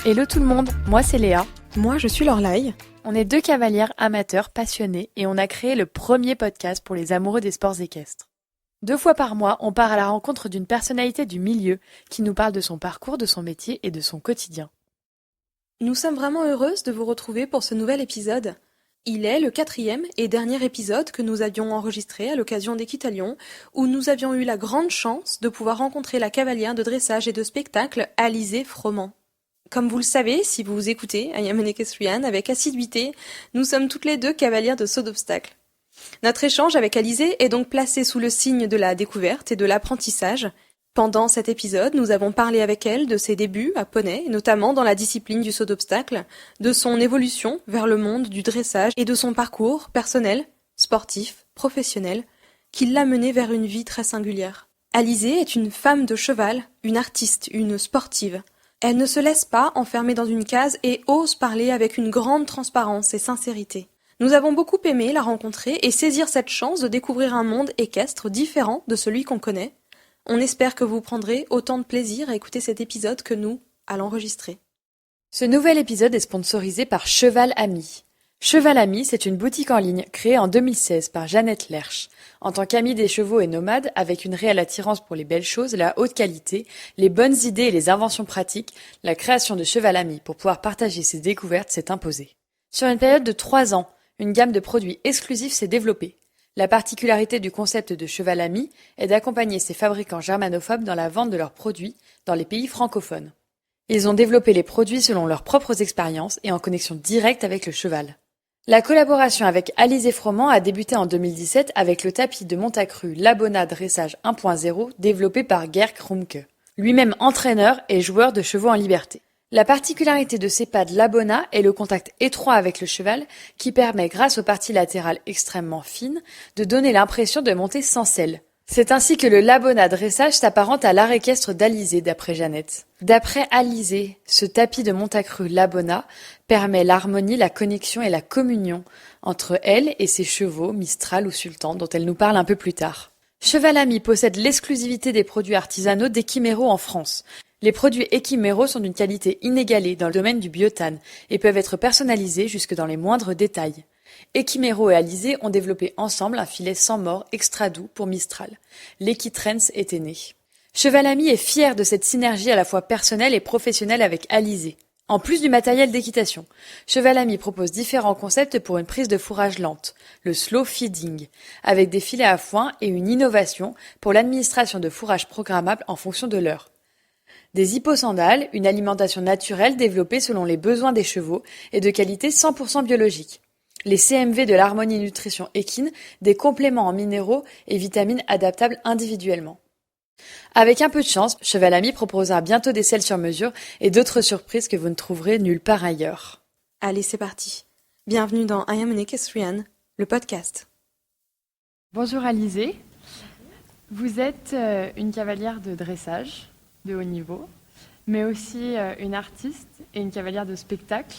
Hello tout le monde, moi c'est Léa. Moi je suis Lorlaï. On est deux cavalières amateurs passionnés et on a créé le premier podcast pour les amoureux des sports équestres. 2 fois par mois, on part à la rencontre d'une personnalité du milieu qui nous parle de son parcours, de son métier et de son quotidien. Nous sommes vraiment heureuses de vous retrouver pour ce nouvel épisode. Il est le 4e et dernier épisode que nous avions enregistré à l'occasion d'Équitalion, où nous avions eu la grande chance de pouvoir rencontrer la cavalière de dressage et de spectacle Alizée Froment. Comme vous le savez, si vous écoutez I Am an Equestrian avec assiduité, nous sommes toutes les deux cavalières de saut d'obstacle. Notre échange avec Alizée est donc placé sous le signe de la découverte et de l'apprentissage. Pendant cet épisode, nous avons parlé avec elle de ses débuts à poney, notamment dans la discipline du saut d'obstacle, de son évolution vers le monde du dressage et de son parcours personnel, sportif, professionnel, qui l'a menée vers une vie très singulière. Alizée est une femme de cheval, une artiste, une sportive. Elle ne se laisse pas enfermer dans une case et ose parler avec une grande transparence et sincérité. Nous avons beaucoup aimé la rencontrer et saisir cette chance de découvrir un monde équestre différent de celui qu'on connaît. On espère que vous prendrez autant de plaisir à écouter cet épisode que nous à l'enregistrer. Ce nouvel épisode est sponsorisé par Cheval Ami. Cheval Ami, c'est une boutique en ligne créée en 2016 par Jeannette Lerche. En tant qu'amie des chevaux et nomade, avec une réelle attirance pour les belles choses, la haute qualité, les bonnes idées et les inventions pratiques, la création de Cheval Ami pour pouvoir partager ses découvertes s'est imposée. Sur une période de 3 ans, une gamme de produits exclusifs s'est développée. La particularité du concept de Cheval Ami est d'accompagner ces fabricants germanophobes dans la vente de leurs produits dans les pays francophones. Ils ont développé les produits selon leurs propres expériences et en connexion directe avec le cheval. La collaboration avec Alizée Froment a débuté en 2017 avec le tapis de Montacru Labona Dressage 1.0 développé par Gerd Krumke, lui-même entraîneur et joueur de chevaux en liberté. La particularité de ces pads Labona est le contact étroit avec le cheval qui permet, grâce aux parties latérales extrêmement fines, de donner l'impression de monter sans selle. C'est ainsi que le Labona dressage s'apparente à l'art équestre d'Alizée, d'après Jeannette. D'après Alizée, ce tapis de Montacru Labona permet l'harmonie, la connexion et la communion entre elle et ses chevaux, Mistral ou Sultan, dont elle nous parle un peu plus tard. Cheval Ami possède l'exclusivité des produits artisanaux d'Equimero en France. Les produits Equimero sont d'une qualité inégalée dans le domaine du biotane et peuvent être personnalisés jusque dans les moindres détails. Equimero et Alizée ont développé ensemble un filet sans mort extra doux pour Mistral. L'Equitrends était né. Cheval Ami est fier de cette synergie à la fois personnelle et professionnelle avec Alizée. En plus du matériel d'équitation, Cheval Ami propose différents concepts pour une prise de fourrage lente, le slow feeding, avec des filets à foin et une innovation pour l'administration de fourrage programmable en fonction de l'heure. Des hipposandales, une alimentation naturelle développée selon les besoins des chevaux et de qualité 100% biologique. Les CMV de l'Harmonie Nutrition Équine, des compléments en minéraux et vitamines adaptables individuellement. Avec un peu de chance, Cheval Ami proposera bientôt des selles sur mesure et d'autres surprises que vous ne trouverez nulle part ailleurs. Allez, c'est parti. Bienvenue dans I Am an Equestrian, le podcast. Bonjour Alizée. Vous êtes une cavalière de dressage de haut niveau, mais aussi une artiste et une cavalière de spectacle.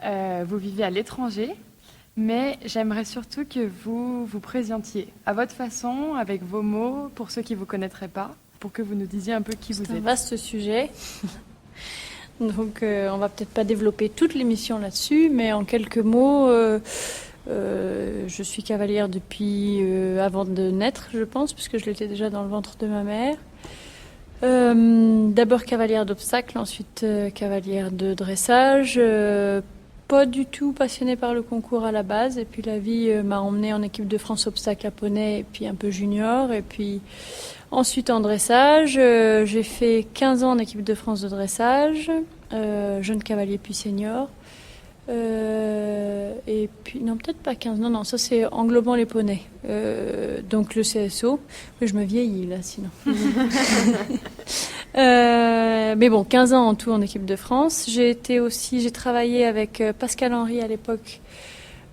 Vous vivez à l'étranger, mais j'aimerais surtout que vous vous présentiez à votre façon, avec vos mots, pour ceux qui ne vous connaîtraient pas, pour que vous nous disiez un peu qui vous êtes. C'est un vaste sujet. Donc on va peut-être pas développer toute l'émission là-dessus, mais en quelques mots, je suis cavalière depuis avant de naître, je pense, puisque je l'étais déjà dans le ventre de ma mère. D'abord cavalière d'obstacle, ensuite cavalière de dressage. Pas du tout passionnée par le concours à la base, et puis la vie m'a emmenée en équipe de France obstacle à poney, et puis un peu junior, et puis ensuite en dressage. J'ai fait 15 ans en équipe de France de dressage, jeune cavalier puis senior. Et puis, non, peut-être pas 15, non, ça c'est englobant les poneys. Donc le CSO, mais je me vieillis là sinon. Mais bon, 15 ans en tout en équipe de France. J'ai travaillé avec Pascal Henry à l'époque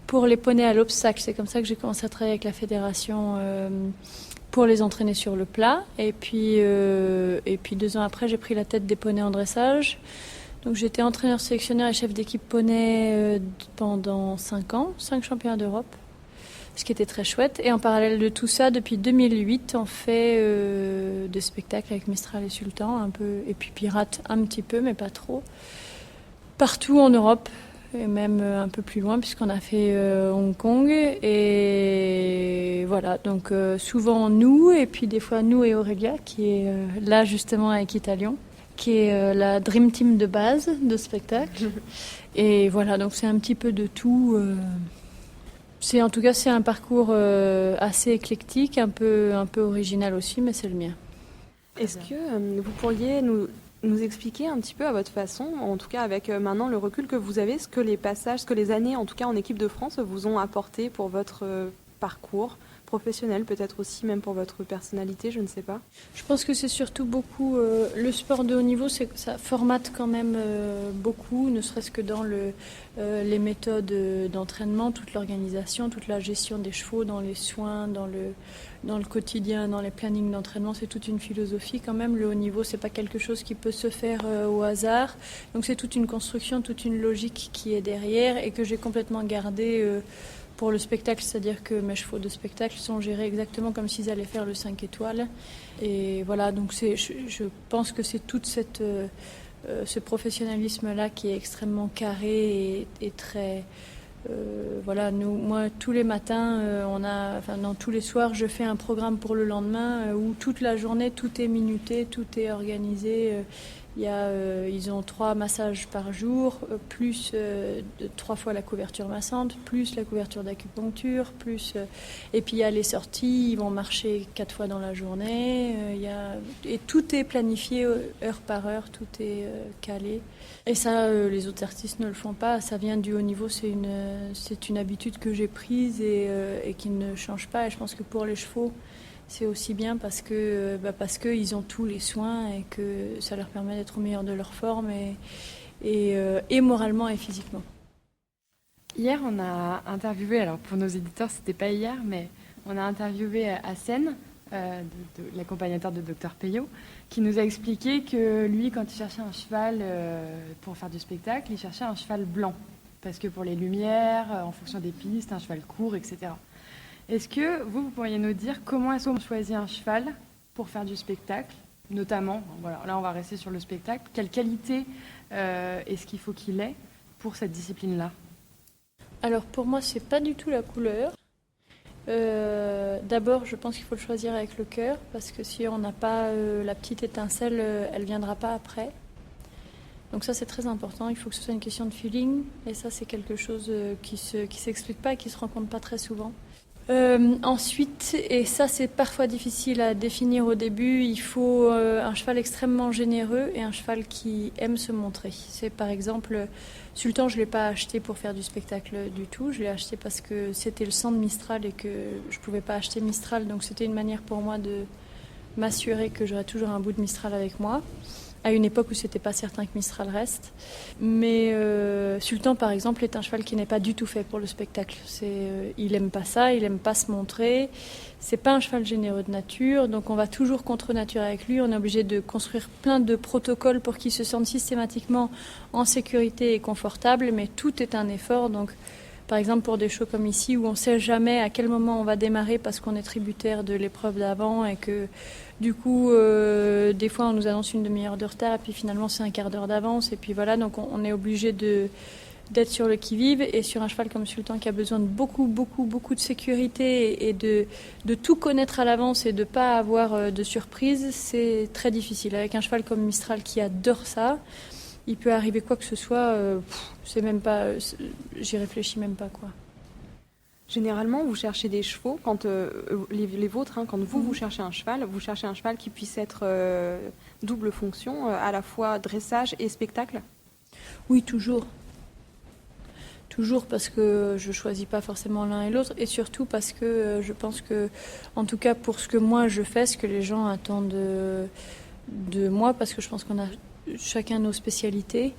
pour les poneys à l'obstacle. C'est comme ça que j'ai commencé à travailler avec la fédération pour les entraîner sur le plat. Et puis 2 ans après, j'ai pris la tête des poneys en dressage. Donc j'étais entraîneur sélectionneur et chef d'équipe poney pendant 5 ans, 5 championnats d'Europe, ce qui était très chouette. Et en parallèle de tout ça, depuis 2008, on fait des spectacles avec Mistral et Sultan, un peu, et puis Pirate un petit peu, mais pas trop. Partout en Europe, et même un peu plus loin, puisqu'on a fait Hong Kong. Et voilà, donc souvent nous, et puis des fois nous et Aurélia, qui est là justement avec Italion, qui est la Dream Team de base de spectacle. Et voilà, donc c'est un petit peu de tout. En tout cas, c'est un parcours assez éclectique, un peu original aussi, mais c'est le mien. Est-ce que vous pourriez nous expliquer un petit peu à votre façon, en tout cas avec maintenant le recul que vous avez, ce que les années, en tout cas en équipe de France, vous ont apporté pour votre parcours professionnel, peut-être aussi même pour votre personnalité, je ne sais pas. Je pense que c'est surtout beaucoup le sport de haut niveau, ça formate quand même beaucoup, ne serait-ce que dans les méthodes d'entraînement, toute l'organisation, toute la gestion des chevaux, dans les soins, dans le quotidien, dans les plannings d'entraînement, c'est toute une philosophie quand même. Le haut niveau, c'est pas quelque chose qui peut se faire au hasard, donc c'est toute une construction, toute une logique qui est derrière et que j'ai complètement gardée. Pour le spectacle, c'est-à-dire que mes chevaux de spectacle sont gérés exactement comme s'ils allaient faire le 5 étoiles. Et voilà, donc je pense que c'est tout ce professionnalisme-là qui est extrêmement carré et très... voilà, moi, tous les matins, tous les soirs, je fais un programme pour le lendemain où toute la journée, tout est minuté, tout est organisé. Ils ont 3 massages par jour, plus 3 fois la couverture massante, plus la couverture d'acupuncture, et puis il y a les sorties, ils vont marcher 4 fois dans la journée, et tout est planifié heure par heure, tout est calé. Et ça, les autres artistes ne le font pas, ça vient du haut niveau, c'est une habitude que j'ai prise et qui ne change pas, et je pense que pour les chevaux, c'est aussi bien parce qu'ils ont tous les soins et que ça leur permet d'être au meilleur de leur forme et moralement et physiquement. Hier, on a interviewé, alors pour nos éditeurs, c'était pas hier, mais on a interviewé Hassen, l'accompagnateur de Dr Peyo, qui nous a expliqué que lui, quand il cherchait un cheval pour faire du spectacle, il cherchait un cheval blanc. Parce que pour les lumières, en fonction des pistes, un cheval court, etc. Est-ce que vous pourriez nous dire comment est-ce qu'on choisit un cheval pour faire du spectacle, notamment, voilà, là on va rester sur le spectacle, quelle qualité est-ce qu'il faut qu'il ait pour cette discipline-là? Alors pour moi, c'est pas du tout la couleur. D'abord, je pense qu'il faut le choisir avec le cœur, parce que si on n'a pas la petite étincelle, elle viendra pas après. Donc ça, c'est très important. Il faut que ce soit une question de feeling, et ça, c'est quelque chose qui s'explique pas et qui se rencontre pas très souvent. Ensuite, et ça c'est parfois difficile à définir au début, il faut un cheval extrêmement généreux et un cheval qui aime se montrer. C'est par exemple, Sultan, je ne l'ai pas acheté pour faire du spectacle du tout, je l'ai acheté parce que c'était le sang de Mistral et que je ne pouvais pas acheter Mistral, donc c'était une manière pour moi de m'assurer que j'aurais toujours un bout de Mistral avec moi. À une époque où c'était pas certain que Mistral reste. Mais Sultan, par exemple, est un cheval qui n'est pas du tout fait pour le spectacle. Il aime pas ça, il aime pas se montrer. C'est pas un cheval généreux de nature, donc on va toujours contre nature avec lui. On est obligé de construire plein de protocoles pour qu'il se sente systématiquement en sécurité et confortable, mais tout est un effort. Donc, par exemple, pour des shows comme ici, où on ne sait jamais à quel moment on va démarrer parce qu'on est tributaire de l'épreuve d'avant et que, du coup, des fois, on nous annonce une demi-heure de retard et puis finalement, c'est un quart d'heure d'avance. Et puis voilà, donc on est obligé d'être sur le qui-vive. Et sur un cheval comme Sultan qui a besoin de beaucoup de sécurité et de tout connaître à l'avance et de ne pas avoir de surprise, c'est très difficile. Avec un cheval comme Mistral qui adore ça, il peut arriver quoi que ce soit, c'est même pas, j'y réfléchis même pas, quoi. Généralement, vous cherchez des chevaux, quand les vôtres, hein, quand vous cherchez un cheval qui puisse être double fonction, à la fois dressage et spectacle? Oui, toujours. Toujours parce que je choisis pas forcément l'un et l'autre, et surtout parce que je pense que, en tout cas pour ce que moi je fais, ce que les gens attendent de moi, parce que je pense qu'on a chacun nos spécialités.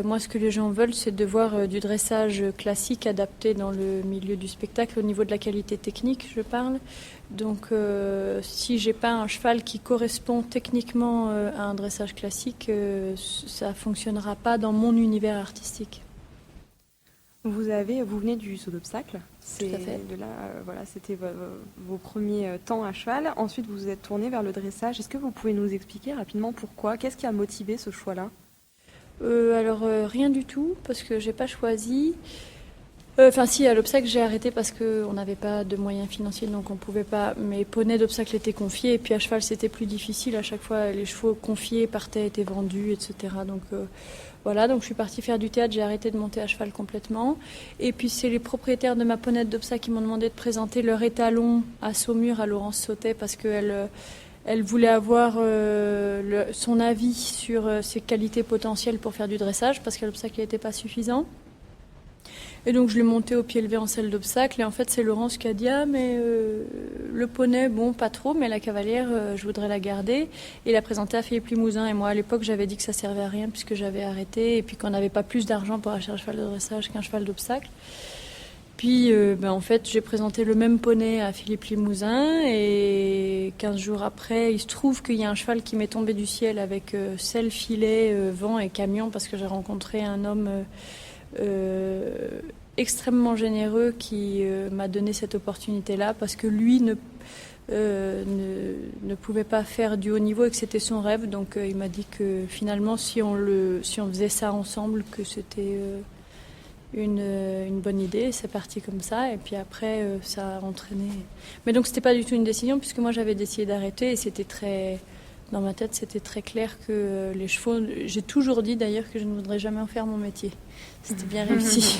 Moi, ce que les gens veulent, c'est de voir du dressage classique adapté dans le milieu du spectacle, au niveau de la qualité technique, je parle. Donc, si j'ai pas un cheval qui correspond techniquement à un dressage classique, ça fonctionnera pas dans mon univers artistique. Vous venez du saut d'obstacle. Tout à fait. De là, voilà, c'était vos premiers temps à cheval. Ensuite, vous vous êtes tourné vers le dressage. Est-ce que vous pouvez nous expliquer rapidement pourquoi? Qu'est-ce qui a motivé ce choix-là? Rien du tout, parce que j'ai pas choisi. Enfin si, à l'obstacle j'ai arrêté parce qu'on n'avait pas de moyens financiers, donc on pouvait pas. Mes poneys d'obstacle étaient confiés, et puis à cheval c'était plus difficile. À chaque fois, les chevaux confiés partaient, étaient vendus, etc. Donc voilà, donc je suis partie faire du théâtre, j'ai arrêté de monter à cheval complètement. Et puis c'est les propriétaires de ma ponette d'obstacle qui m'ont demandé de présenter leur étalon à Saumur, à Laurence Sautet, parce elle voulait avoir son avis sur ses qualités potentielles pour faire du dressage, parce qu'à l'obstacle il n'était pas suffisant. Et donc je l'ai monté au pied levé en selle d'obstacle, et en fait c'est Laurence qui a dit mais le poney, bon pas trop, mais la cavalière je voudrais la garder. Et il a présenté à Philippe Limousin, et moi à l'époque j'avais dit que ça servait à rien puisque j'avais arrêté, et puis qu'on n'avait pas plus d'argent pour acheter un cheval de dressage qu'un cheval d'obstacle. Puis en fait j'ai présenté le même poney à Philippe Limousin, et 15 jours après il se trouve qu'il y a un cheval qui m'est tombé du ciel avec selle, filet, vent et camion, parce que j'ai rencontré un homme extrêmement généreux qui m'a donné cette opportunité-là, parce que lui ne pouvait pas faire du haut niveau et que c'était son rêve. Donc il m'a dit que finalement si on faisait ça ensemble, que c'était une bonne idée. C'est parti comme ça, et puis après ça a entraîné. Mais donc c'était pas du tout une décision, puisque moi j'avais décidé d'arrêter, et c'était très... Dans ma tête, c'était très clair que les chevaux... J'ai toujours dit d'ailleurs que je ne voudrais jamais en faire mon métier. C'était bien réussi.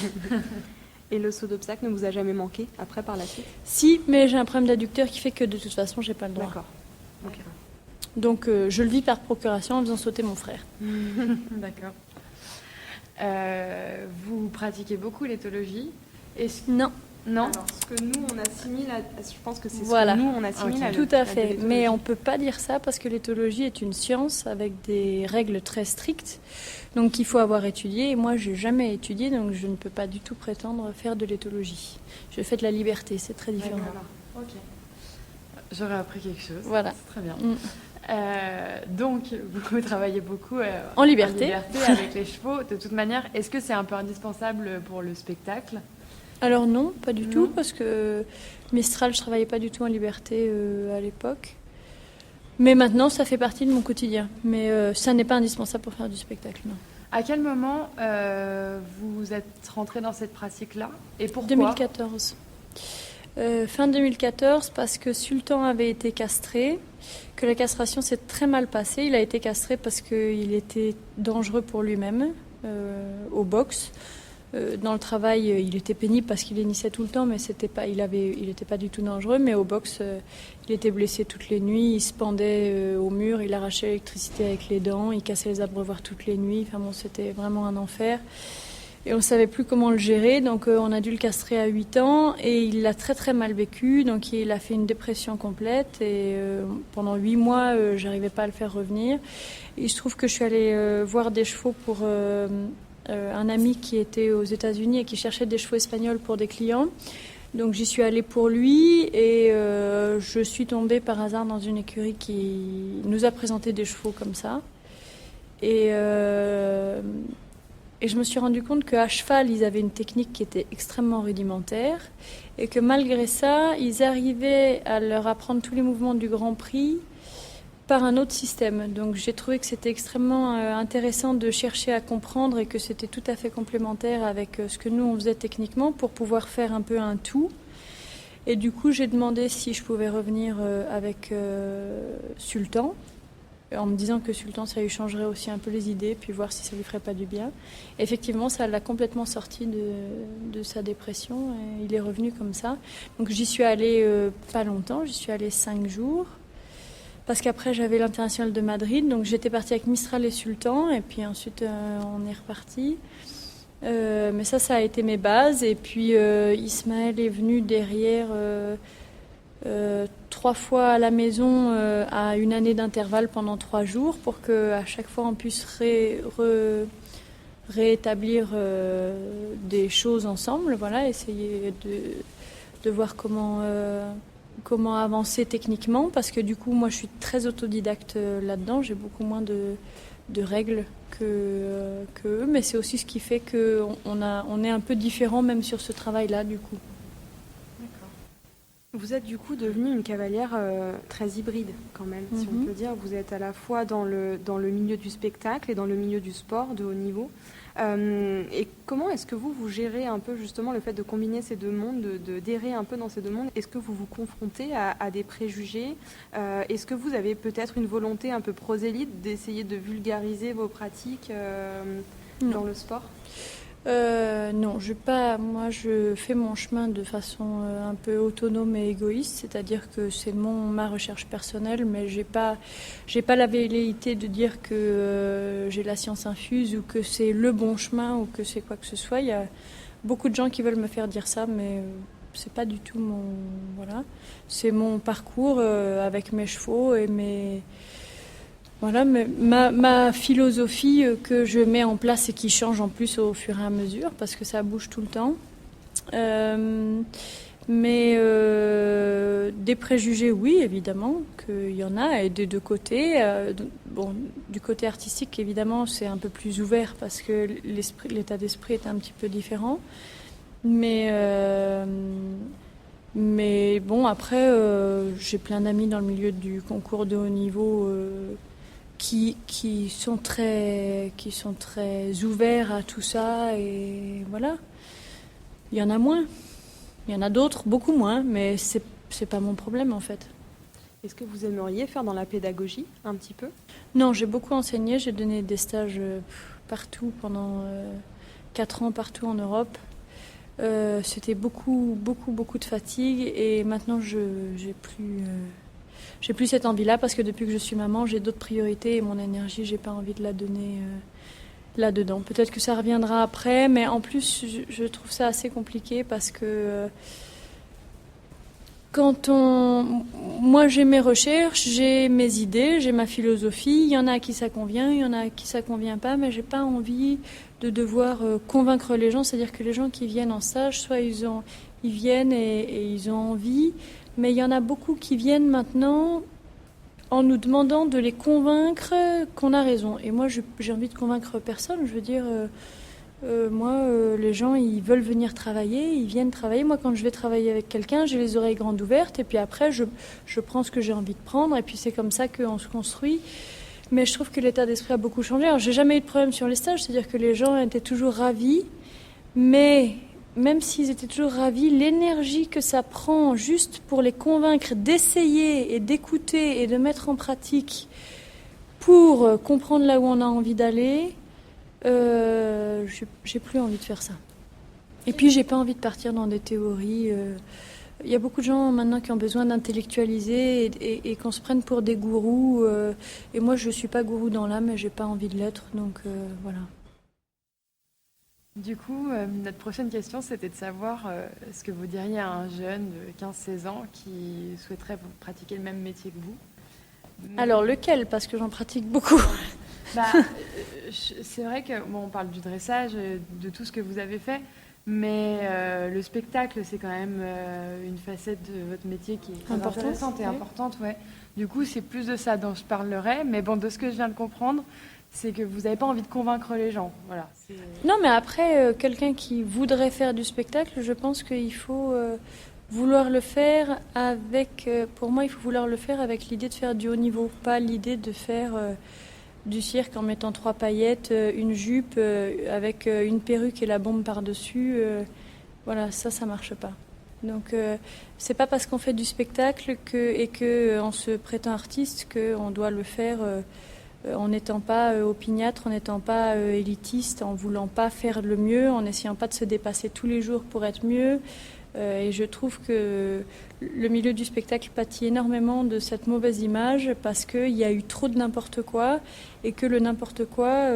Et le saut d'obstacle ne vous a jamais manqué après par la suite? Si, mais j'ai un problème d'adducteur qui fait que de toute façon, j'ai pas le droit. D'accord. Okay. Donc je le vis par procuration en faisant sauter mon frère. D'accord. Vous pratiquez beaucoup l'éthologie? Non. Non. Alors, ce que nous on assimile, je pense que c'est voilà. Ce que nous on assimile. Tout à fait. Mais on peut pas dire ça, parce que l'éthologie est une science avec des règles très strictes, donc il faut avoir étudié. Et moi, j'ai jamais étudié, donc je ne peux pas du tout prétendre faire de l'éthologie. Je fais de la liberté, c'est très différent. Ok. J'aurais appris quelque chose. Voilà. C'est très bien. Donc, vous travaillez beaucoup en liberté avec les chevaux. De toute manière, est-ce que c'est un peu indispensable pour le spectacle? Alors non, pas du tout, parce que Mistral, je travaillais pas du tout en liberté à l'époque. Mais maintenant, ça fait partie de mon quotidien. Mais ça n'est pas indispensable pour faire du spectacle, non. À quel moment vous êtes rentrée dans cette pratique-là, et pourquoi? 2014. Fin 2014, parce que Sultan avait été castré, que la castration s'est très mal passée. Il a été castré parce qu'il était dangereux pour lui-même au box. Dans le travail, il était pénible parce qu'il hennissait tout le temps, mais il n'était pas du tout dangereux. Mais au box, il était blessé toutes les nuits, il se pendait au mur, il arrachait l'électricité avec les dents, il cassait les abreuvoirs toutes les nuits. Enfin bon, c'était vraiment un enfer. Et on ne savait plus comment le gérer, donc on a dû le castrer à 8 ans, et il l'a très très mal vécu, donc il a fait une dépression complète, et pendant 8 mois, j'arrivais pas à le faire revenir. Et il se trouve que je suis allée voir des chevaux pour... un ami qui était aux États-Unis et qui cherchait des chevaux espagnols pour des clients. Donc j'y suis allée pour lui, et je suis tombée par hasard dans une écurie qui nous a présenté des chevaux comme ça. Et je me suis rendu compte qu'à cheval, ils avaient une technique qui était extrêmement rudimentaire, et que malgré ça, ils arrivaient à leur apprendre tous les mouvements du Grand Prix par un autre système. Donc j'ai trouvé que c'était extrêmement intéressant de chercher à comprendre, et que c'était tout à fait complémentaire avec ce que nous on faisait techniquement, pour pouvoir faire un peu un tout. Et du coup j'ai demandé si je pouvais revenir avec Sultan, en me disant que Sultan, ça lui changerait aussi un peu les idées, puis voir si ça lui ferait pas du bien. Et effectivement, ça l'a complètement sorti de sa dépression, et il est revenu comme ça. Donc j'y suis allée pas longtemps, j'y suis allée 5 jours. Parce qu'après, j'avais l'International de Madrid, donc j'étais partie avec Mistral et Sultan, et puis ensuite on est reparti. Mais ça a été mes bases, et puis Ismaël est venu derrière 3 fois à la maison à une année d'intervalle pendant 3 jours, pour qu'à chaque fois on puisse réétablir des choses ensemble, voilà, essayer de voir comment avancer techniquement, parce que du coup moi je suis très autodidacte là-dedans, j'ai beaucoup moins de règles qu'eux, mais c'est aussi ce qui fait qu'on est un peu différent même sur ce travail-là du coup. Vous êtes du coup devenue une cavalière très hybride quand même, si on peut dire. Vous êtes à la fois dans le milieu du spectacle et dans le milieu du sport de haut niveau. Et comment est-ce que vous gérez un peu justement le fait de combiner ces deux mondes, d'errer un peu dans ces deux mondes? Est-ce que vous vous confrontez à des préjugés? Est-ce que vous avez peut-être une volonté un peu prosélyte d'essayer de vulgariser vos pratiques dans le sport? Non, moi, je fais mon chemin de façon un peu autonome et égoïste, c'est-à-dire que c'est ma recherche personnelle, mais j'ai pas la velléité de dire que j'ai la science infuse ou que c'est le bon chemin ou que c'est quoi que ce soit. Il y a beaucoup de gens qui veulent me faire dire ça, mais c'est pas du tout voilà. C'est mon parcours avec mes chevaux et voilà, mais ma philosophie que je mets en place et qui change en plus au fur et à mesure, parce que ça bouge tout le temps. Mais des préjugés, oui, évidemment, qu'il y en a, et des deux côtés. Du côté artistique, évidemment, c'est un peu plus ouvert, parce que l'état d'esprit est un petit peu différent. Mais bon, après, j'ai plein d'amis dans le milieu du concours de haut niveau qui sont très ouverts à tout ça, et voilà. Il y en a moins. Il y en a d'autres, beaucoup moins, mais c'est pas mon problème en fait. Est-ce que vous aimeriez faire dans la pédagogie un petit peu? Non, j'ai beaucoup enseigné, j'ai donné des stages partout pendant 4 ans partout en Europe. C'était beaucoup de fatigue, et maintenant j'ai plus cette envie-là, parce que depuis que je suis maman, j'ai d'autres priorités et mon énergie, j'ai pas envie de la donner là-dedans. Peut-être que ça reviendra après, mais en plus, je trouve ça assez compliqué, parce que moi, j'ai mes recherches, j'ai mes idées, j'ai ma philosophie. Il y en a à qui ça convient, il y en a à qui ça convient pas, mais j'ai pas envie de devoir convaincre les gens. C'est-à-dire que les gens qui viennent en stage, soit ils viennent et ils ont envie, mais il y en a beaucoup qui viennent maintenant en nous demandant de les convaincre qu'on a raison. Et moi, j'ai envie de convaincre personne. Je veux dire, les gens, ils veulent venir travailler, ils viennent travailler. Moi, quand je vais travailler avec quelqu'un, j'ai les oreilles grandes ouvertes, et puis après, je prends ce que j'ai envie de prendre, et puis c'est comme ça qu'on se construit. Mais je trouve que l'état d'esprit a beaucoup changé. Alors, j'ai jamais eu de problème sur les stages, c'est-à-dire que les gens étaient toujours ravis, mais même s'ils étaient toujours ravis, l'énergie que ça prend juste pour les convaincre d'essayer et d'écouter et de mettre en pratique pour comprendre là où on a envie d'aller, j'ai plus envie de faire ça. Et puis j'ai pas envie de partir dans des théories. Il y a beaucoup de gens maintenant qui ont besoin d'intellectualiser et qu'on se prenne pour des gourous. Et moi, je suis pas gourou dans l'âme, et j'ai pas envie de l'être, donc voilà. Du coup, notre prochaine question, c'était de savoir ce que vous diriez à un jeune de 15-16 ans qui souhaiterait pratiquer le même métier que vous. Alors, lequel? Parce que j'en pratique beaucoup. C'est vrai que on parle du dressage, de tout ce que vous avez fait, mais le spectacle, c'est quand même une facette de votre métier qui est très intéressante et importante. Ouais. Du coup, c'est plus de ça dont je parlerai, mais bon, de ce que je viens de comprendre, c'est que vous n'avez pas envie de convaincre les gens. Voilà. Non, mais après, quelqu'un qui voudrait faire du spectacle, je pense qu'il faut vouloir le faire avec... pour moi, il faut vouloir le faire avec l'idée de faire du haut niveau, pas l'idée de faire du cirque en mettant 3 paillettes, une jupe avec une perruque et la bombe par-dessus. Voilà, ça marche pas. Donc, c'est pas parce qu'on fait du spectacle et qu'on se prétend artiste qu'on doit le faire... en n'étant pas opiniâtre, en n'étant pas élitiste, en voulant pas faire le mieux, en n'essayant pas de se dépasser tous les jours pour être mieux. Et je trouve que le milieu du spectacle pâtit énormément de cette mauvaise image, parce qu'il y a eu trop de n'importe quoi, et que le n'importe quoi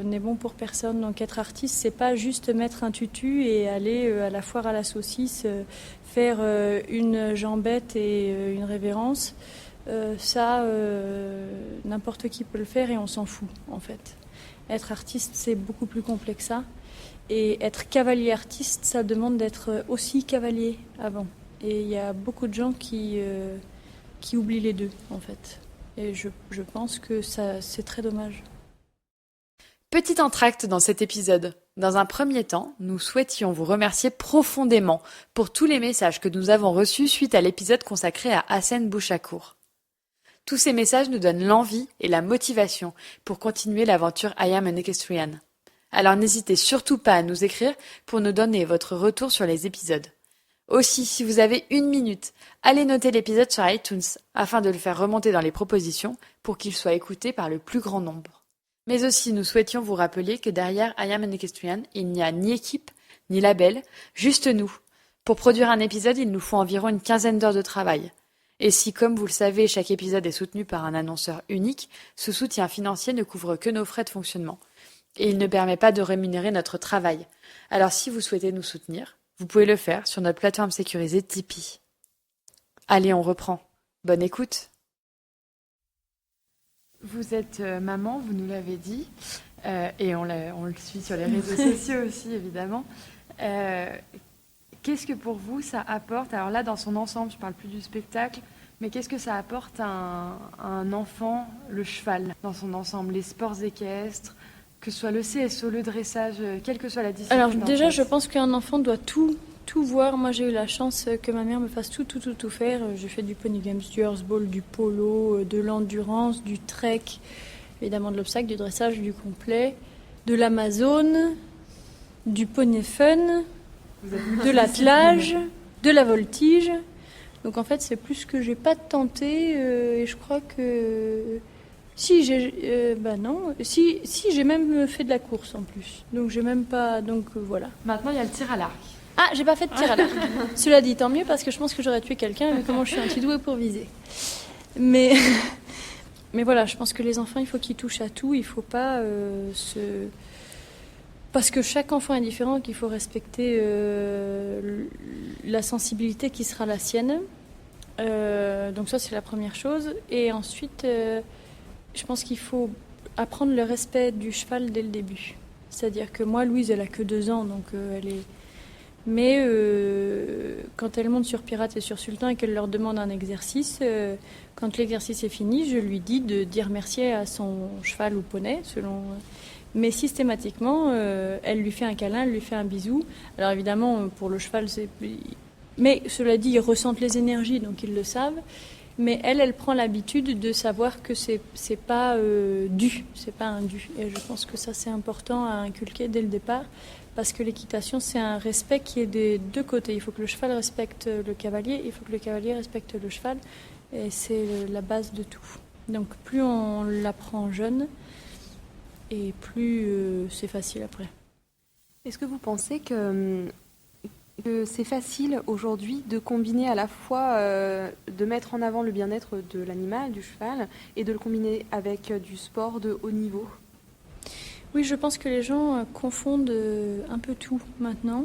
n'est bon pour personne. Donc être artiste, c'est pas juste mettre un tutu et aller à la foire à la saucisse, faire une jambette et une révérence. N'importe qui peut le faire, et on s'en fout en fait. Être artiste, c'est beaucoup plus complexe que ça, et être cavalier artiste, ça demande d'être aussi cavalier avant, et il y a beaucoup de gens qui oublient les deux en fait, et je pense que ça, c'est très dommage. Petit entracte dans cet épisode. Dans un premier temps, nous souhaitions vous remercier profondément pour tous les messages que nous avons reçus suite à l'épisode consacré à Hassen Bouchakour. Tous ces messages nous donnent l'envie et la motivation pour continuer l'aventure I Am an Equestrian. Alors n'hésitez surtout pas à nous écrire pour nous donner votre retour sur les épisodes. Aussi, si vous avez 1 minute, allez noter l'épisode sur iTunes afin de le faire remonter dans les propositions pour qu'il soit écouté par le plus grand nombre. Mais aussi, nous souhaitions vous rappeler que derrière I Am an Equestrian, il n'y a ni équipe, ni label, juste nous. Pour produire un épisode, il nous faut environ une 15aine d'heures de travail. Et si, comme vous le savez, chaque épisode est soutenu par un annonceur unique, ce soutien financier ne couvre que nos frais de fonctionnement. Et il ne permet pas de rémunérer notre travail. Alors si vous souhaitez nous soutenir, vous pouvez le faire sur notre plateforme sécurisée Tipeee. Allez, on reprend. Bonne écoute. Vous êtes maman, vous nous l'avez dit, et on le suit sur les réseaux sociaux aussi, évidemment. Qu'est-ce que pour vous ça apporte, alors là dans son ensemble, je ne parle plus du spectacle, mais qu'est-ce que ça apporte à un enfant, le cheval, dans son ensemble, les sports équestres, que ce soit le CSO, le dressage, quelle que soit la discipline? Alors déjà, je pense qu'un enfant doit tout voir. Moi, j'ai eu la chance que ma mère me fasse tout faire. J'ai fait du pony games, du horseball, du polo, de l'endurance, du trek, évidemment de l'obstacle, du dressage, du complet, de l'Amazone, du poney fun, de l'attelage, de la voltige. Donc en fait, c'est plus ce que j'ai pas tenté et je crois que si j'ai j'ai même fait de la course en plus. Donc j'ai même pas voilà. Maintenant, il y a le tir à l'arc. Ah, j'ai pas fait de tir à l'arc. Cela dit, tant mieux parce que je pense que j'aurais tué quelqu'un mais comment je suis anti-douée pour viser. Mais voilà, je pense que les enfants, il faut qu'ils touchent à tout, il faut pas parce que chaque enfant est différent, qu'il faut respecter la sensibilité qui sera la sienne. Donc ça, c'est la première chose. Et ensuite, je pense qu'il faut apprendre le respect du cheval dès le début. C'est-à-dire que moi, Louise, elle a que 2 ans, donc elle est... Mais quand elle monte sur Pirate et sur Sultan et qu'elle leur demande un exercice, quand l'exercice est fini, je lui dis de dire merci à son cheval ou poney, selon... Mais systématiquement, elle lui fait un câlin, elle lui fait un bisou. Alors évidemment, pour le cheval, c'est... Mais cela dit, ils ressentent les énergies, donc ils le savent. Mais elle prend l'habitude de savoir que c'est pas dû, c'est pas un dû. Et je pense que ça, c'est important à inculquer dès le départ, parce que l'équitation, c'est un respect qui est des 2 côtés. Il faut que le cheval respecte le cavalier, il faut que le cavalier respecte le cheval, et c'est la base de tout. Donc plus on l'apprend jeune, et plus c'est facile après. Est-ce que vous pensez que c'est facile aujourd'hui de combiner à la fois, de mettre en avant le bien-être de l'animal, du cheval, et de le combiner avec du sport de haut niveau? Oui, je pense que les gens confondent un peu tout maintenant.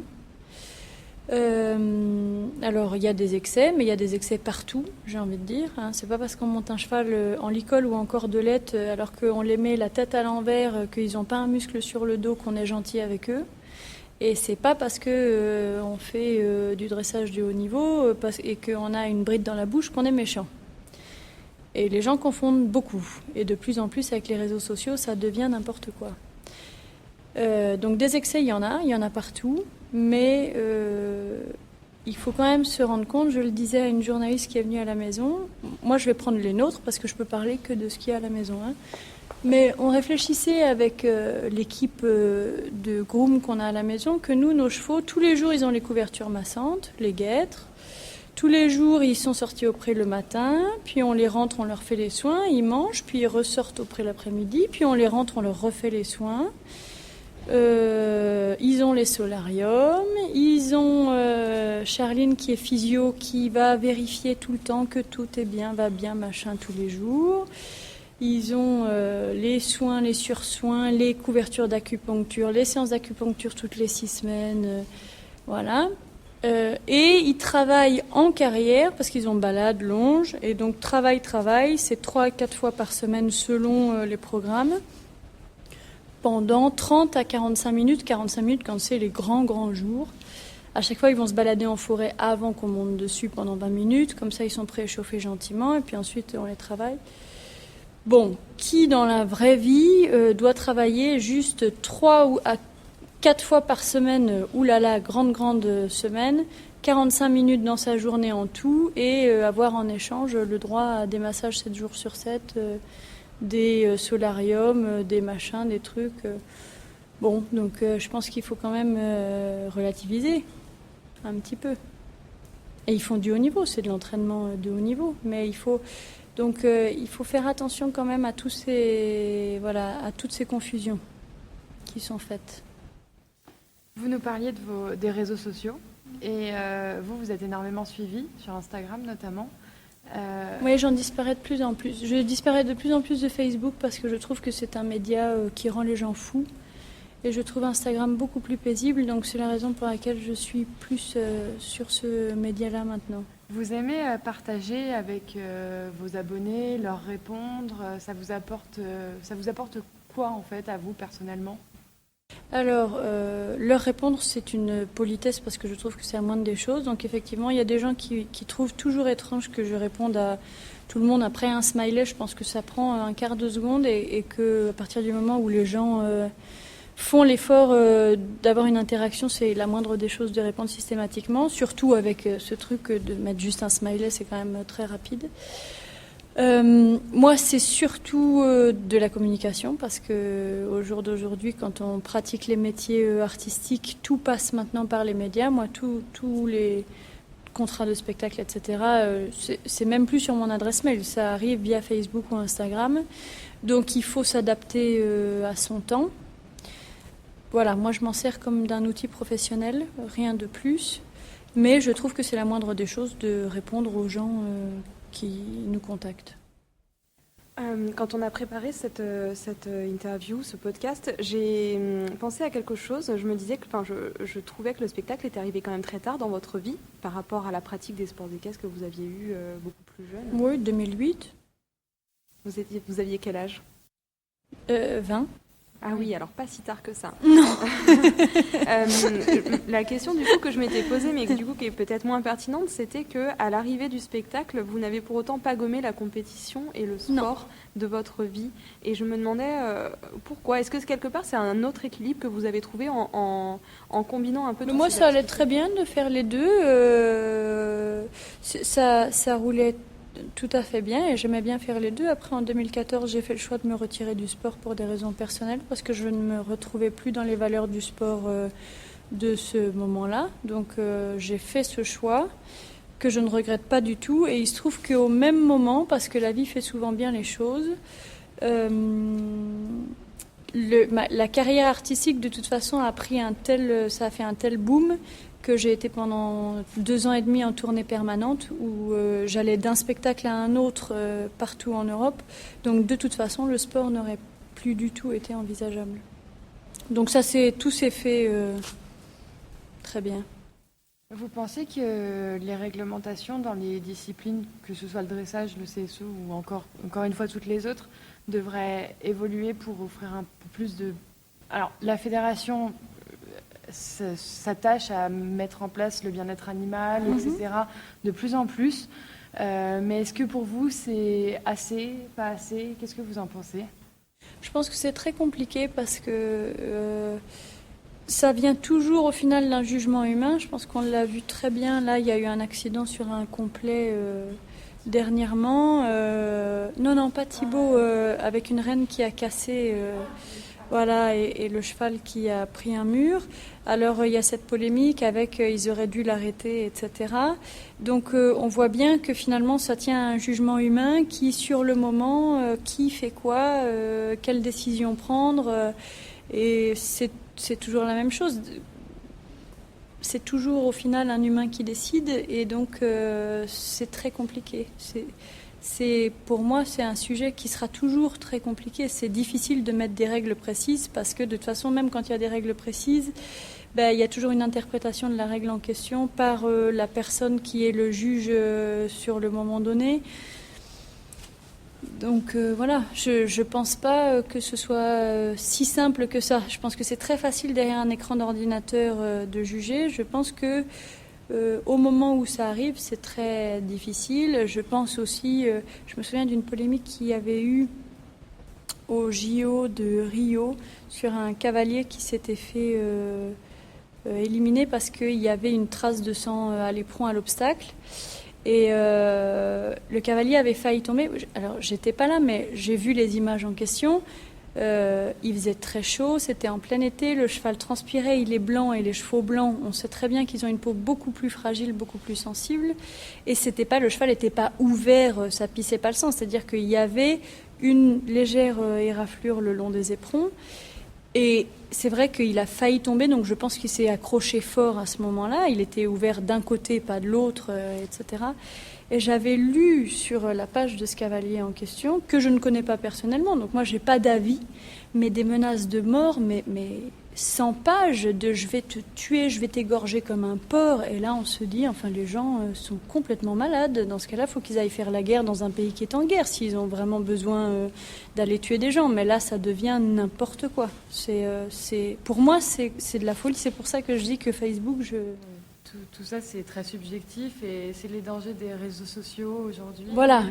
Alors, il y a des excès, mais il y a des excès partout, j'ai envie de dire. C'est pas parce qu'on monte un cheval en licol ou en cordelette, alors qu'on les met la tête à l'envers, qu'ils n'ont pas un muscle sur le dos, qu'on est gentil avec eux. Et c'est pas parce que on fait du dressage de haut niveau et qu'on a une bride dans la bouche qu'on est méchant. Et les gens confondent beaucoup. Et de plus en plus, avec les réseaux sociaux, ça devient n'importe quoi. Donc des excès, il y en a partout. Mais il faut quand même se rendre compte, je le disais à une journaliste qui est venue à la maison, moi je vais prendre les nôtres parce que je peux parler que de ce qu'il y a à la maison. Mais on réfléchissait avec l'équipe de groom qu'on a à la maison que nous, nos chevaux, tous les jours ils ont les couvertures massantes, les guêtres. Tous les jours ils sont sortis au pré le matin, puis on les rentre, on leur fait les soins, ils mangent, puis ils ressortent au pré l'après-midi, puis on les rentre, on leur refait les soins. Ils ont les solariums, ils ont Charline qui est physio qui va vérifier tout le temps que tout est bien, va bien, machin tous les jours. Ils ont les soins, les sursoins, les couvertures d'acupuncture, les séances d'acupuncture toutes les 6 semaines, voilà. Et ils travaillent en carrière parce qu'ils ont balade, longe, et donc travail, c'est 3 à 4 fois par semaine selon les programmes. Pendant 30 à 45 minutes quand c'est les grands jours. À chaque fois, ils vont se balader en forêt avant qu'on monte dessus pendant 20 minutes. Comme ça, ils sont préchauffés gentiment et puis ensuite, on les travaille. Bon, qui dans la vraie vie doit travailler juste 3 4 fois par semaine, oulala, grande semaine, 45 minutes dans sa journée en tout, et avoir en échange le droit à des massages 7 jours sur 7, des solariums, des machins, des trucs. Bon, donc je pense qu'il faut quand même relativiser un petit peu. Et ils font du haut niveau, c'est de l'entraînement de haut niveau, mais il faut faire attention quand même à toutes ces confusions qui sont faites. Vous nous parliez des réseaux sociaux et vous êtes énormément suivi sur Instagram notamment. Oui, j'en disparais de plus en plus. Je disparais de plus en plus de Facebook parce que je trouve que c'est un média qui rend les gens fous. Et je trouve Instagram beaucoup plus paisible, donc c'est la raison pour laquelle je suis plus sur ce média-là maintenant. Vous aimez partager avec vos abonnés, leur répondre, ça vous apporte quoi en fait à vous personnellement ? Alors, leur répondre, c'est une politesse parce que je trouve que c'est la moindre des choses. Donc effectivement, il y a des gens qui trouvent toujours étrange que je réponde à tout le monde après un smiley. Je pense que ça prend un quart de seconde et qu'à partir du moment où les gens font l'effort d'avoir une interaction, c'est la moindre des choses de répondre systématiquement, surtout avec ce truc de mettre juste un smiley, c'est quand même très rapide. Moi, c'est surtout de la communication, parce que au jour d'aujourd'hui, quand on pratique les métiers artistiques, tout passe maintenant par les médias. Moi, tous les contrats de spectacle, etc., c'est même plus sur mon adresse mail, ça arrive via Facebook ou Instagram. Donc, il faut s'adapter à son temps. Voilà, moi je m'en sers comme d'un outil professionnel, rien de plus. Mais je trouve que c'est la moindre des choses de répondre aux gens qui nous contactent. Quand on a préparé cette interview, ce podcast, j'ai pensé à quelque chose. Je me disais que je trouvais que le spectacle était arrivé quand même très tard dans votre vie par rapport à la pratique des sports d'équestre que vous aviez eu beaucoup plus jeune. Oui, 2008. Vous aviez quel âge ? 20. Ah oui, alors pas si tard que ça. Non. La question du coup que je m'étais posée, mais du coup qui est peut-être moins pertinente, c'était que à l'arrivée du spectacle, vous n'avez pour autant pas gommé la compétition et le sport de votre vie. Et je me demandais pourquoi. Est-ce que quelque part c'est un autre équilibre que vous avez trouvé en combinant un peu tout ça ? Moi, ça allait très bien de faire les deux. Ça roulait tout à fait bien et j'aimais bien faire les deux. Après, en 2014, j'ai fait le choix de me retirer du sport pour des raisons personnelles parce que je ne me retrouvais plus dans les valeurs du sport de ce moment-là. Donc, j'ai fait ce choix que je ne regrette pas du tout. Et il se trouve qu'au même moment, parce que la vie fait souvent bien les choses, la carrière artistique, de toute façon, ça a fait un tel boom que j'ai été pendant 2 ans et demi en tournée permanente où j'allais d'un spectacle à un autre partout en Europe. Donc de toute façon, le sport n'aurait plus du tout été envisageable. Donc tout s'est fait très bien. Vous pensez que les réglementations dans les disciplines, que ce soit le dressage, le CSE ou encore une fois toutes les autres, devraient évoluer pour offrir un peu plus de... Alors, la fédération s'attache à mettre en place le bien-être animal, etc., de plus en plus. Mais est-ce que pour vous, c'est assez, pas assez ? Qu'est-ce que vous en pensez ? Je pense que c'est très compliqué parce que ça vient toujours au final d'un jugement humain. Je pense qu'on l'a vu très bien. Là, il y a eu un accident sur un complet dernièrement. Non, pas Thibaut, avec une reine qui a cassé... Voilà, et le cheval qui a pris un mur. Alors, il y a cette polémique avec ils auraient dû l'arrêter, etc. Donc, on voit bien que finalement, ça tient à un jugement humain qui, sur le moment, qui fait quoi, quelle décision prendre. Et c'est toujours la même chose. C'est toujours, au final, un humain qui décide. Et donc, c'est très compliqué. Pour moi, c'est un sujet qui sera toujours très compliqué. C'est difficile de mettre des règles précises parce que de toute façon, même quand il y a des règles précises, il y a toujours une interprétation de la règle en question par la personne qui est le juge sur le moment donné. Donc voilà, je ne pense pas que ce soit si simple que ça. Je pense que c'est très facile derrière un écran d'ordinateur de juger. Je pense que au moment où ça arrive, c'est très difficile. Je pense aussi, je me souviens d'une polémique qu'il y avait eu au JO de Rio sur un cavalier qui s'était fait éliminer parce qu'il y avait une trace de sang à l'éperon à l'obstacle. Et le cavalier avait failli tomber. Alors, j'étais pas là, mais j'ai vu les images en question. Il faisait très chaud, c'était en plein été, le cheval transpirait, il est blanc et les chevaux blancs, on sait très bien qu'ils ont une peau beaucoup plus fragile, beaucoup plus sensible. Et le cheval n'était pas ouvert, ça pissait pas le sang, c'est-à-dire qu'il y avait une légère éraflure le long des éperons. Et c'est vrai qu'il a failli tomber, donc je pense qu'il s'est accroché fort à ce moment-là. Il était ouvert d'un côté, pas de l'autre, etc. Et j'avais lu sur la page de ce cavalier en question, que je ne connais pas personnellement, donc moi j'ai pas d'avis, mais des menaces de mort, mais 100 pages de je vais te tuer, je vais t'égorger comme un porc. Et là on se dit, enfin les gens sont complètement malades. Dans ce cas-là, il faut qu'ils aillent faire la guerre dans un pays qui est en guerre, s'ils ont vraiment besoin d'aller tuer des gens. Mais là ça devient n'importe quoi. Pour moi c'est de la folie, c'est pour ça que je dis que Facebook, Tout ça, c'est très subjectif et c'est les dangers des réseaux sociaux aujourd'hui. Voilà,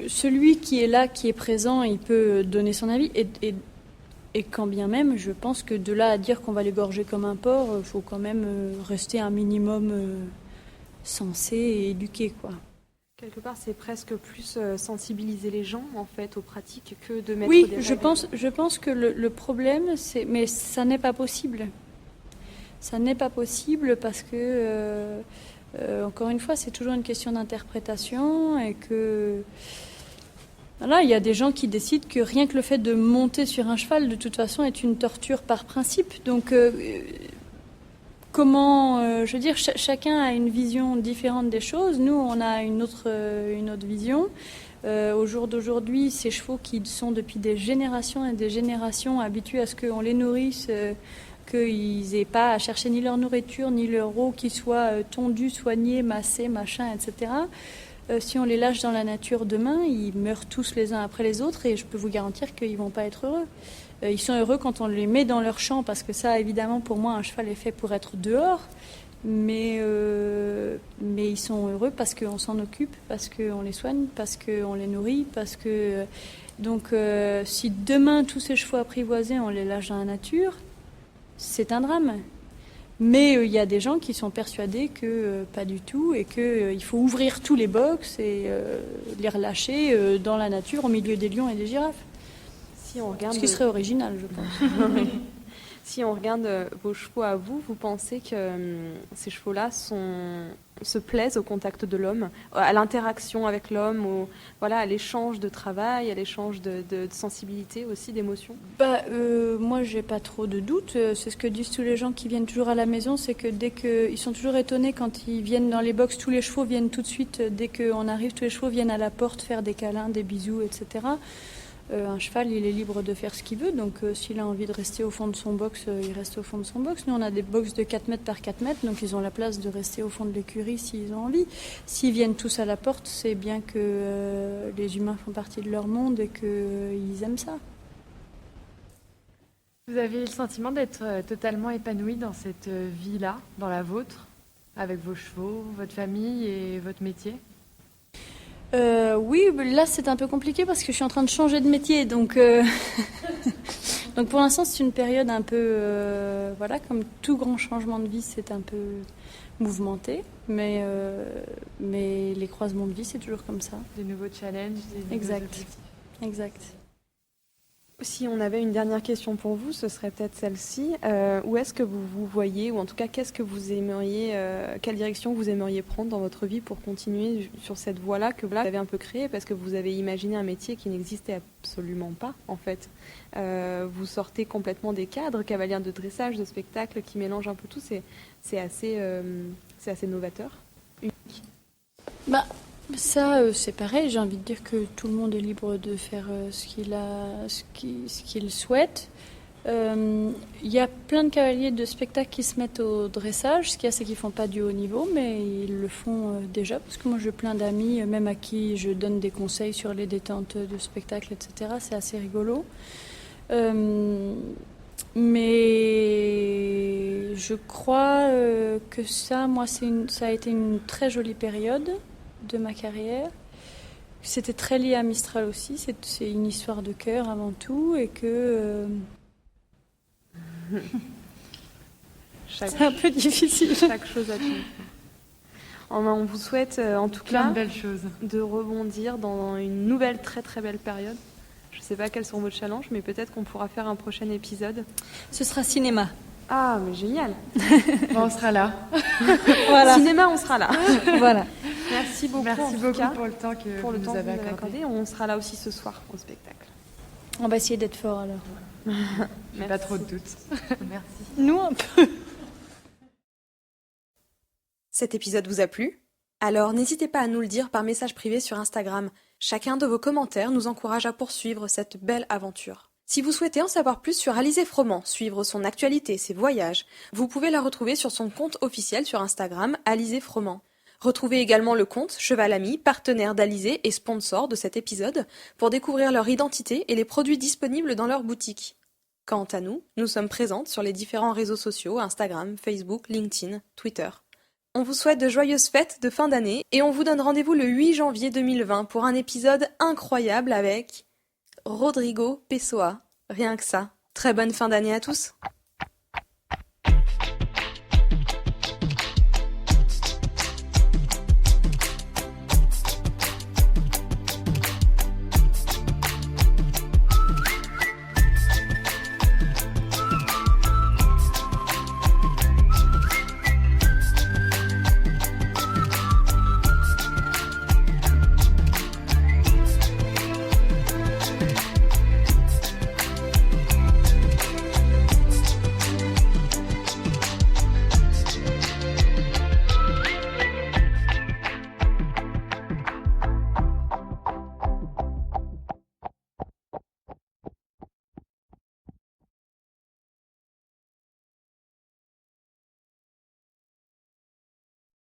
celui qui est là, qui est présent, il peut donner son avis. Et quand bien même, je pense que de là à dire qu'on va l'égorger comme un porc, il faut quand même rester un minimum sensé et éduqué, quoi. Quelque part, c'est presque plus sensibiliser les gens, en fait, aux pratiques que de mettre Oui, des règles. je pense que le problème, mais ça n'est pas possible. Ça n'est pas possible parce que, encore une fois, c'est toujours une question d'interprétation et que... Voilà, il y a des gens qui décident que rien que le fait de monter sur un cheval, de toute façon, est une torture par principe. Donc, je veux dire, chacun a une vision différente des choses. Nous, on a une autre vision. Au jour d'aujourd'hui, ces chevaux qui sont depuis des générations et des générations habitués à ce qu'on les nourrisse... qu'ils n'aient pas à chercher ni leur nourriture, ni leur eau, qui soit tondue, soignée, massée, machin, etc. Si on les lâche dans la nature demain, ils meurent tous les uns après les autres et je peux vous garantir qu'ils ne vont pas être heureux. Ils sont heureux quand on les met dans leur champ, parce que ça, évidemment, pour moi, un cheval est fait pour être dehors. Mais ils sont heureux parce qu'on s'en occupe, parce qu'on les soigne, parce qu'on les nourrit, parce que... Donc, si demain, tous ces chevaux apprivoisés, on les lâche dans la nature... C'est un drame. Mais il y a des gens qui sont persuadés que pas du tout et qu'il faut ouvrir tous les box et les relâcher dans la nature au milieu des lions et des girafes. Ce qui serait original, je pense. Si on regarde vos chevaux à vous, vous pensez que ces chevaux-là se plaisent au contact de l'homme, à l'interaction avec l'homme, à l'échange de travail, à l'échange de sensibilité aussi, d'émotions? Moi, j'ai pas trop de doutes. C'est ce que disent tous les gens qui viennent toujours à la maison, c'est que ils sont toujours étonnés quand ils viennent dans les box, tous les chevaux viennent tout de suite. Dès qu'on arrive, tous les chevaux viennent à la porte faire des câlins, des bisous, etc. Un cheval, il est libre de faire ce qu'il veut, donc s'il a envie de rester au fond de son box, il reste au fond de son box. Nous, on a des box de 4 mètres par 4 mètres, donc ils ont la place de rester au fond de l'écurie s'ils ont envie. S'ils viennent tous à la porte, c'est bien que les humains font partie de leur monde et qu'ils aiment ça. Vous avez le sentiment d'être totalement épanoui dans cette vie-là, dans la vôtre, avec vos chevaux, votre famille et votre métier ? Oui, là c'est un peu compliqué parce que je suis en train de changer de métier, donc donc pour l'instant c'est une période un peu, comme tout grand changement de vie, c'est un peu mouvementé, mais les croisements de vie c'est toujours comme ça. Des nouveaux challenges, des nouveaux objectifs. Exact. Si on avait une dernière question pour vous, ce serait peut-être celle-ci. Où est-ce que vous vous voyez, ou en tout cas, qu'est-ce que vous aimeriez, quelle direction vous aimeriez prendre dans votre vie pour continuer sur cette voie-là que vous avez un peu créée, parce que vous avez imaginé un métier qui n'existait absolument pas, en fait. Vous sortez complètement des cadres, cavalière de dressage, de spectacle, qui mélange un peu tout. C'est assez novateur, unique. Ça, c'est pareil, j'ai envie de dire que tout le monde est libre de faire ce qu'il souhaite. Il y a plein de cavaliers de spectacle qui se mettent au dressage. Ce qu'il y a, c'est qu'ils ne font pas du haut niveau, mais ils le font déjà. Parce que moi, j'ai plein d'amis, même à qui je donne des conseils sur les détentes de spectacle, etc. C'est assez rigolo. Mais je crois que ça, moi, ça a été une très jolie période de ma carrière. c'était très lié à Mistral aussi. C'est une histoire de cœur avant tout et que c'est un peu difficile. Chaque chose à tout. On vous souhaite en tout Plein cas de belles choses. de rebondir dans une nouvelle très très belle période. Je ne sais pas quels sont vos challenges, mais peut-être qu'on pourra faire un prochain épisode. Ce sera cinéma. Ah, mais génial. Bon, on sera là. Voilà. Cinéma, on sera là. Voilà. Merci beaucoup, Merci en tout beaucoup cas, pour le temps que pour le vous temps nous que vous avez avez accordé. accordé. On sera là aussi ce soir au spectacle. On va essayer d'être fort alors. J'ai pas trop de doutes. Merci. Nous un peu. Cet épisode vous a plu? Alors n'hésitez pas à nous le dire par message privé sur Instagram. Chacun de vos commentaires nous encourage à poursuivre cette belle aventure. Si vous souhaitez en savoir plus sur Alizée Froment, suivre son actualité, ses voyages, vous pouvez la retrouver sur son compte officiel sur Instagram, Alizée Froment. Retrouvez également le compte Cheval Ami, partenaire d'Alizée et sponsor de cet épisode, pour découvrir leur identité et les produits disponibles dans leur boutique. Quant à nous, nous sommes présentes sur les différents réseaux sociaux, Instagram, Facebook, LinkedIn, Twitter. On vous souhaite de joyeuses fêtes de fin d'année et on vous donne rendez-vous le 8 janvier 2020 pour un épisode incroyable avec Rodrigo Pessoa. Rien que ça. Très bonne fin d'année à tous.